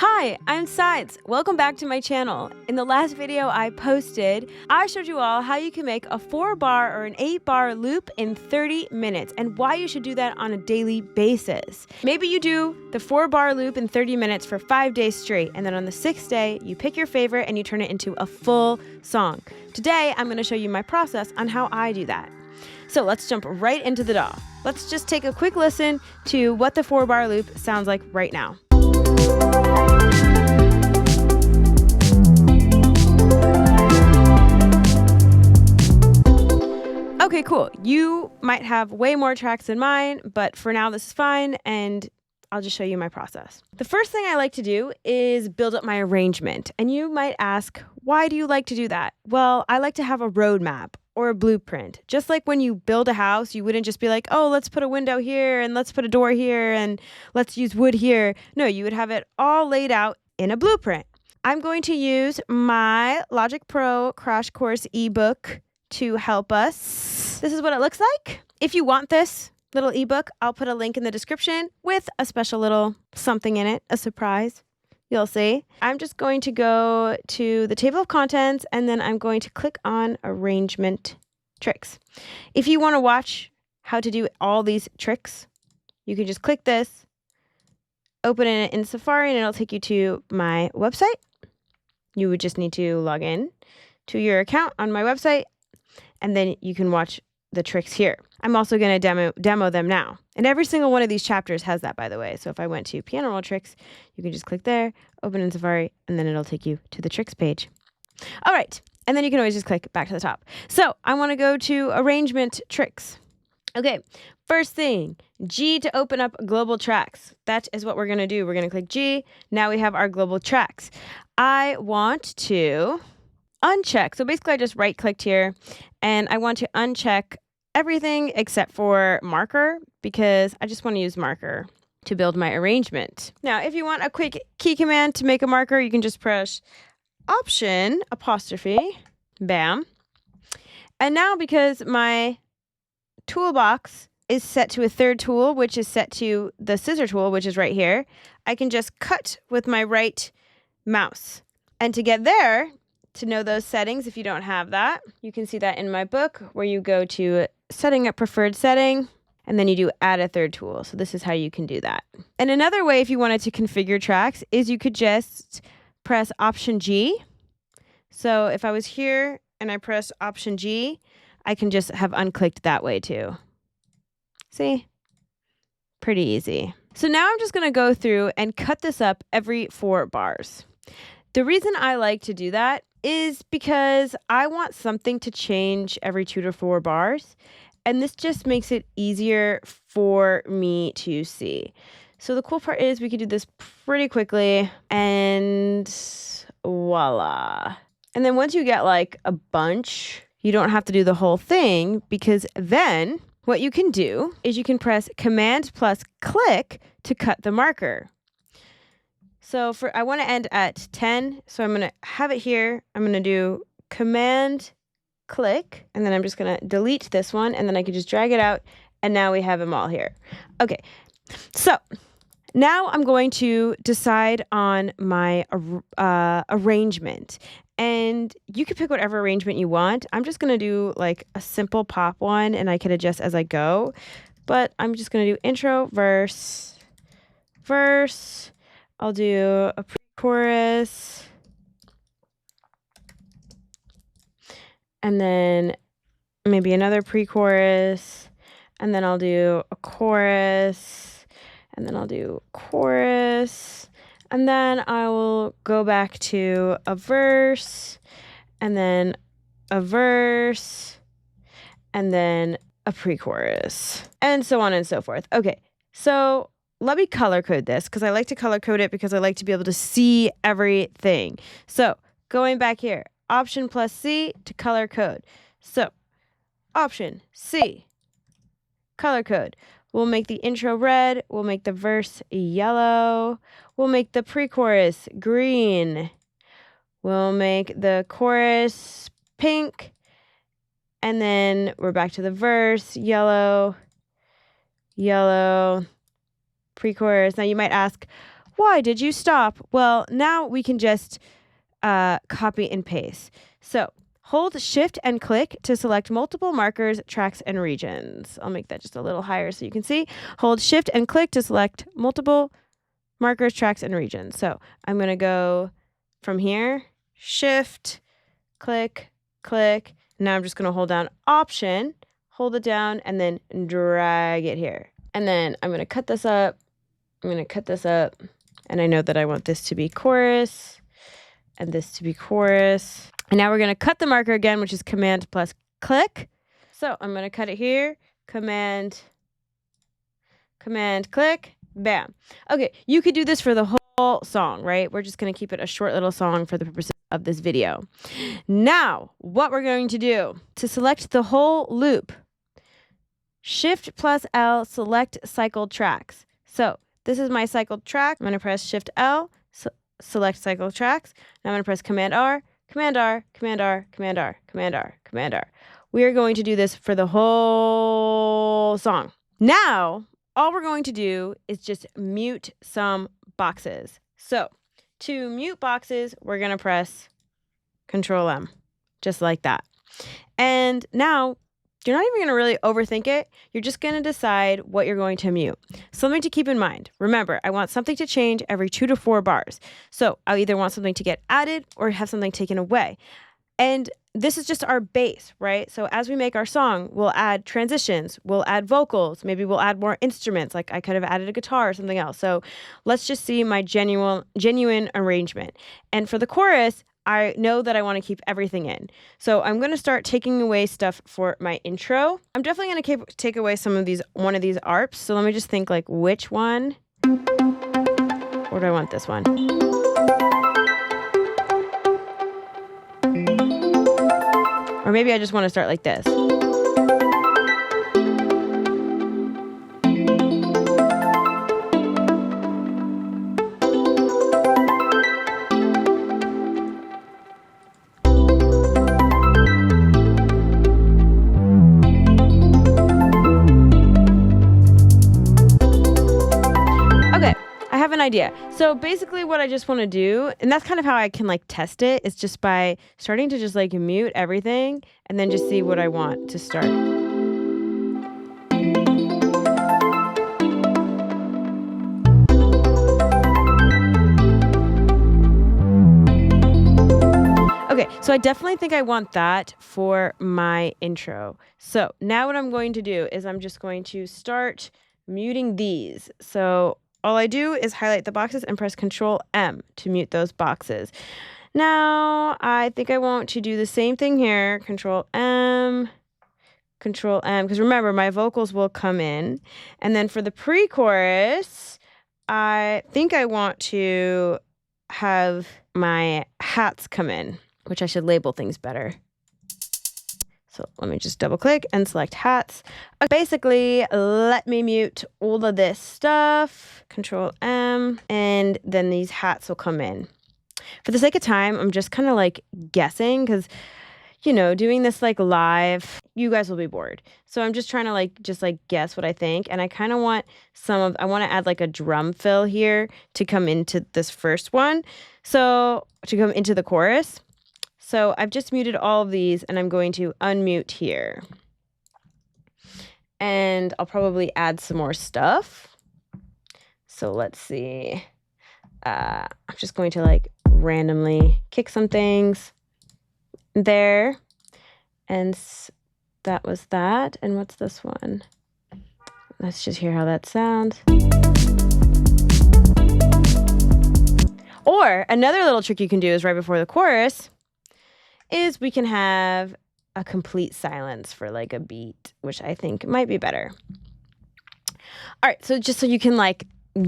Hi, I'm Sides. Welcome back to my channel. In the last video I posted, I showed you all how you can make a 4-bar or an 8-bar loop in 30 minutes and why you should do that on a daily basis. Maybe you do the 4-bar loop in 30 minutes for 5 days straight, and then on the 6th day, you pick your favorite and you turn it into a full song. Today, I'm going to show you my process on how I do that. So let's jump right into the DAW. Let's just take a quick listen to what the 4-bar loop sounds like right now. Okay, cool. You might have way more tracks than mine, but for now this is fine, and I'll just show you my process. The first thing I like to do is build up my arrangement. And you might ask, why do you like to do that? Well, I like to have a roadmap or a blueprint. Just like when you build a house, you wouldn't just be like, oh, let's put a window here and let's put a door here and let's use wood here. No, you would have it all laid out in a blueprint. I'm going to use my Logic Pro Crash Course ebook to help us. This is what it looks like. If you want this little ebook, I'll put a link in the description with a special little something in it, a surprise. You'll see. I'm just going to go to the table of contents and then I'm going to click on arrangement tricks. If you want to watch how to do all these tricks, you can just click this, open it in Safari, and it'll take you to my website. You would just need to log in to your account on my website, and then you can watch the tricks here. I'm also going to demo them now. And every single one of these chapters has that, by the way. So if I went to piano roll tricks, you can just click there, open in Safari, and then it'll take you to the tricks page. All right. And then you can always just click back to the top. So I want to go to arrangement tricks. Okay. First thing, G to open up global tracks. That is what we're going to do. We're going to click G. Now we have our global tracks. I want to uncheck. So basically I just right clicked here and I want to uncheck everything except for marker because I just want to use marker to build my arrangement. Now, if you want a quick key command to make a marker, you can just press Option apostrophe, bam. And now because my toolbox is set to a third tool, which is set to the scissor tool, which is right here, I can just cut with my right mouse. And to get there, to know those settings, if you don't have that, you can see that in my book where you go to setting a preferred setting and then you do add a third tool. So this is how you can do that. And another way, if you wanted to configure tracks, is you could just press Option G. So if I was here and I press Option G, I can just have unclicked that way too. See? Pretty easy. So now I'm just going to go through and cut this up every 4 bars. The reason I like to do that is because I want something to change every 2 to 4 bars. And this just makes it easier for me to see. So the cool part is we could do this pretty quickly and voila. And then once you get like a bunch, you don't have to do the whole thing because then what you can do is you can press Command plus click to cut the marker. So I want to end at 10, so I'm going to have it here. I'm going to do Command click, and then I'm just going to delete this one, and then I can just drag it out, and now we have them all here. Okay, so now I'm going to decide on my arrangement, and you can pick whatever arrangement you want. I'm just going to do like a simple pop one, and I can adjust as I go, but I'm just going to do intro, verse, verse. I'll do a pre-chorus, and then maybe another pre-chorus, and then I'll do a chorus, and then I'll do chorus, and then I will go back to a verse, and then a verse, and then a pre-chorus, and so on and so forth. Okay, so let me color code this because I like to color code it because I like to be able to see everything. So going back here, Option plus C to color code. So Option C, color code. We'll make the intro red. We'll make the verse yellow. We'll make the pre-chorus green. We'll make the chorus pink. And then we're back to the verse, yellow, yellow, pre-chorus. Now you might ask, Why did you stop? Well, now we can just copy and paste. So hold Shift and click to select multiple markers, tracks, and regions. I'll make that just a little higher so you can see. Hold Shift and click to select multiple markers, tracks, and regions. So I'm going to go from here, Shift, click, click. Now I'm just going to hold down Option, hold it down, and then drag it here. And then I'm going to cut this up. I'm going to cut this up. And I know that I want this to be chorus and this to be chorus. And now we're going to cut the marker again, which is Command plus click. So I'm going to cut it here. Command, click, bam. Okay, you could do this for the whole song, right? We're just going to keep it a short little song for the purpose of this video. Now, what we're going to do, to select the whole loop, Shift plus L, select cycled tracks. So this is my cycled track. I'm going to press Shift L, select cycled tracks. Now I'm going to press Command R, Command R, Command R, Command R, Command R, Command R. We are going to do this for the whole song. Now, all we're going to do is just mute some boxes. So to mute boxes, we're going to press Control M, just like that. And now you're not even going to really overthink it. You're just going to decide what you're going to mute. Something to keep in mind. Remember, I want something to change every 2 to 4 bars. So I'll either want something to get added or have something taken away. And this is just our base, right? So as we make our song, we'll add transitions, we'll add vocals, maybe we'll add more instruments, like I could have added a guitar or something else. So let's just see my genuine arrangement. And for the chorus, I know that I want to keep everything in. So I'm going to start taking away stuff for my intro. I'm definitely going to take away one of these ARPs. So let me just think, like, which one? Or do I want this one? Or maybe I just want to start like this. Okay, I have an idea. So basically what I just want to do, and that's kind of how I can like test it, is just by starting to just like mute everything and then just see what I want to start. Okay, so I definitely think I want that for my intro. So now what I'm going to do is I'm just going to start muting these. So all I do is highlight the boxes and press Control M to mute those boxes. Now, I think I want to do the same thing here. Control M, because remember, my vocals will come in. And then for the pre-chorus, I think I want to have my hats come in, which I should label things better. So let me just double click and select hats. Basically, let me mute all of this stuff. Control M, and then these hats will come in. For the sake of time, I'm just kind of like guessing because, you know, doing this like live, you guys will be bored. So I'm just trying to just guess what I think. And I kind of want I want to add like a drum fill here to come into this first one. So to come into the chorus. So I've just muted all of these and I'm going to unmute here. And I'll probably add some more stuff. So let's see. I'm just going to randomly kick some things there. And that was that. And what's this one? Let's just hear how that sounds. Or another little trick you can do is right before the chorus is we can have a complete silence for like a beat, which I think might be better. All right, so just so you can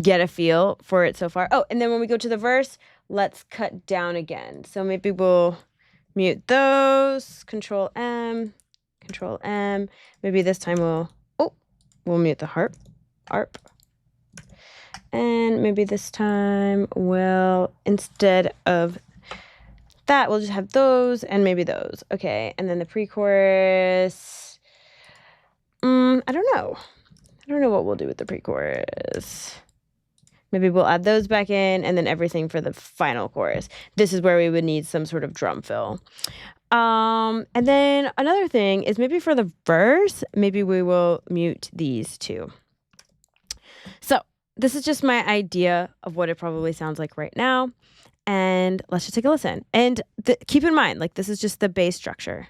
get a feel for it so far. Oh, and then when we go to the verse, let's cut down again. So maybe we'll mute those, Control M. Maybe this time we'll mute the ARP. And maybe this time instead of that, we'll just have those and maybe those. Okay, and then the pre-chorus. I don't know what we'll do with the pre-chorus. Maybe we'll add those back in, and then everything for the final chorus. This is where we would need some sort of drum fill. And then another thing is maybe for the verse, maybe we will mute these two. So this is just my idea of what it probably sounds like right now. And let's just take a listen. And keep in mind, like, this is just the bass structure.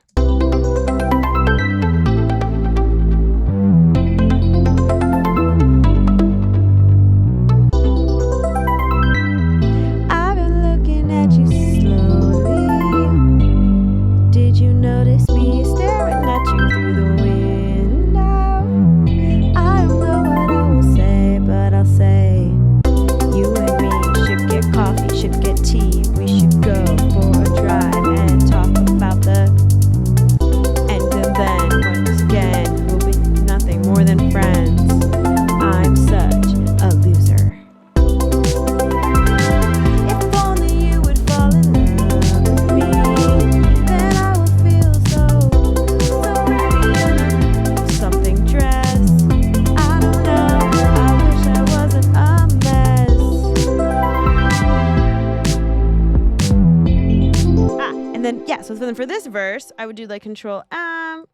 So then for this verse, I would do like Control M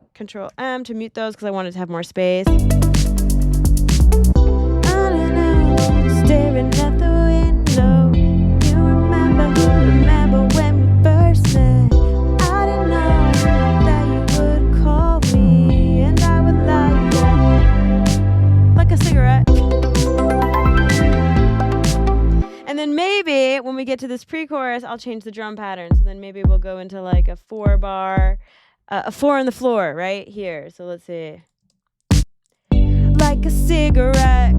to mute those because I wanted to have more space. Staring at the window, you remember when we first met. I didn't know that you would call me, and I would light like a cigarette. And then maybe when we get to this pre-chorus, I'll change the drum pattern. So then maybe we'll go into like a 4-bar, a 4 on the floor right here. So let's see. Like a cigarette.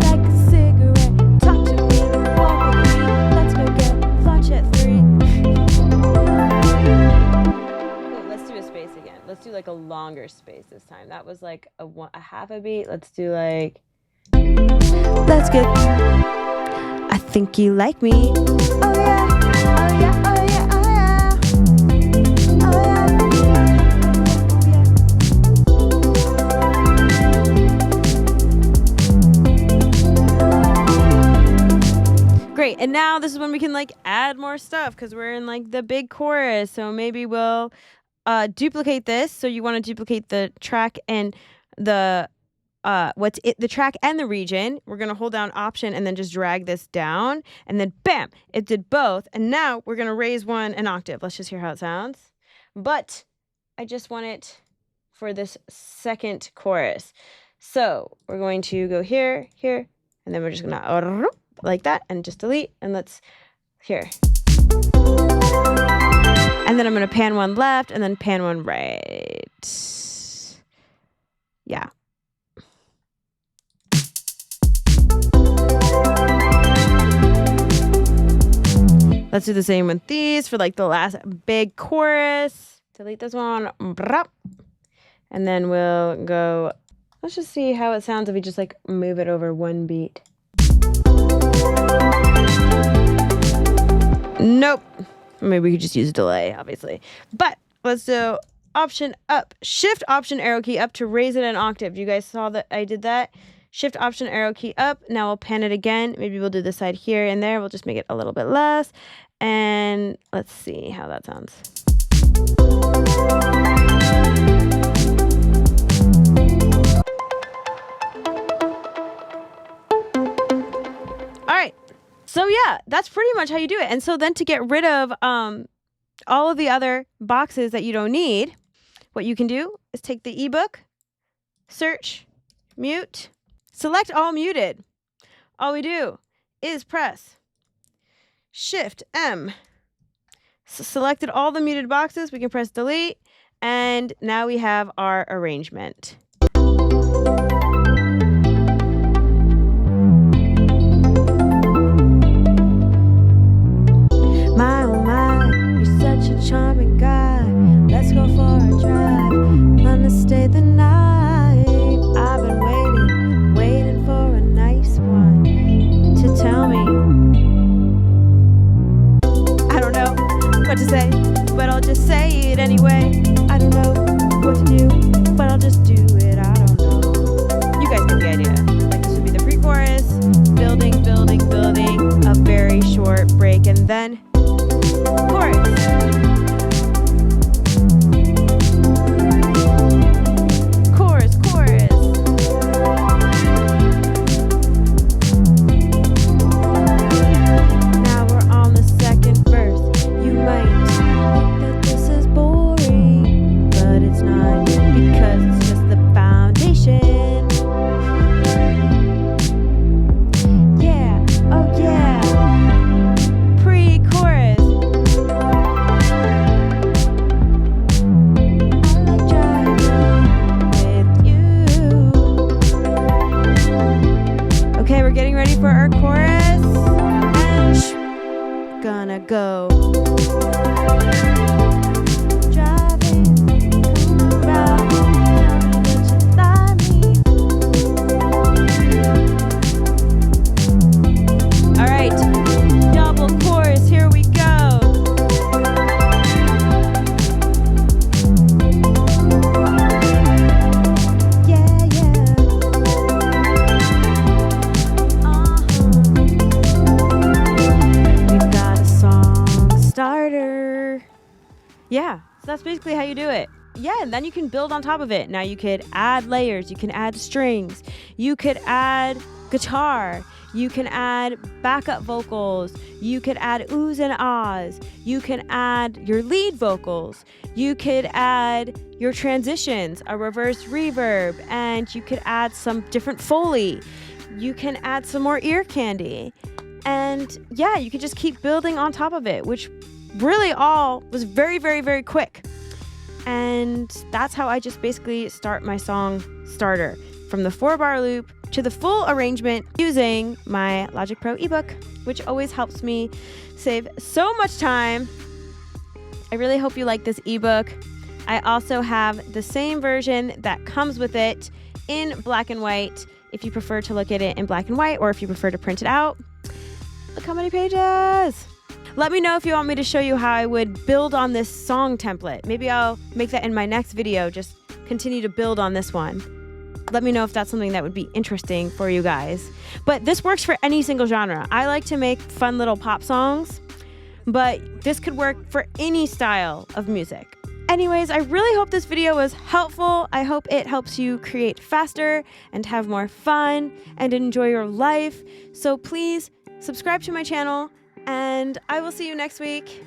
Like a cigarette. Talk to me, walk with me. Let's go get lunch at 3. Let's do a space again. Let's do like a longer space this time. That was like a half a beat. Let's do like, let's get, I think you like me. Oh yeah, oh yeah, oh yeah, oh yeah. Oh yeah. Great, and now this is when we can like add more stuff because we're in like the big chorus. So maybe we'll duplicate this. So you want to duplicate the track and the the track and the region. We're going to hold down Option and then just drag this down, and then bam, it did both. And now we're going to raise one an octave. Let's just hear how it sounds. But I just want it for this second chorus. So we're going to go here, here, and then we're just going to like that and just delete, and let's here. And then I'm going to pan one left and then pan one right. Yeah. Let's do the same with these for like the last big chorus. Delete this one. And then we'll go, let's just see how it sounds if we just like move it over one beat. Nope. Maybe we could just use a delay, obviously. But let's do Option up. Shift Option arrow key up to raise it an octave. You guys saw that I did that? Shift Option arrow key up. Now we'll pan it again. Maybe we'll do the side here and there. We'll just make it a little bit less. And let's see how that sounds. All right. So yeah, that's pretty much how you do it. And so then to get rid of all of the other boxes that you don't need, what you can do is take the ebook, search, mute, select all muted. All we do is press Shift M. So selected all the muted boxes. We can press delete, and now we have our arrangement. My oh my, you're such a charming guy. Let's go for a drive. Wanna stay the night. I've been waiting for a nice one to tell me. I don't know what to say, but I'll just say it anyway. I don't know what to do, but I'll just do it, I don't know. You guys get the idea. Like this would be the pre-chorus, building, building, building, a very short break, and then chorus. Chorus, chorus. Now we're on the second verse. You might think that this is boring, but it's not, because it's just the foundation. Yeah, oh yeah. Pre-chorus. I like driving with you. Okay, we're getting ready for our chorus. And gonna go. Driving around, tell me that you like me. All right, double chorus, here we go. Yeah, yeah. We've got a song starter. Yeah, so that's basically how you do it. Yeah, and then you can build on top of it. Now you could add layers, you can add strings, you could add guitar, you can add backup vocals, you could add oohs and ahs, you can add your lead vocals, you could add your transitions, a reverse reverb, and you could add some different Foley. You can add some more ear candy. And yeah, you can just keep building on top of it, which really all was very, very, very quick. And that's how I just basically start my song starter, from the 4-bar loop to the full arrangement using my Logic Pro ebook, which always helps me save so much time. I really hope you like this ebook. I also have the same version that comes with it in black and white if you prefer to look at it in black and white, or if you prefer to print it out. Look how many pages. Let me know if you want me to show you how I would build on this song template. Maybe I'll make that in my next video, just continue to build on this one. Let me know if that's something that would be interesting for you guys. But this works for any single genre. I like to make fun little pop songs, but this could work for any style of music. Anyways, I really hope this video was helpful. I hope it helps you create faster and have more fun and enjoy your life. So please subscribe to my channel, and I will see you next week.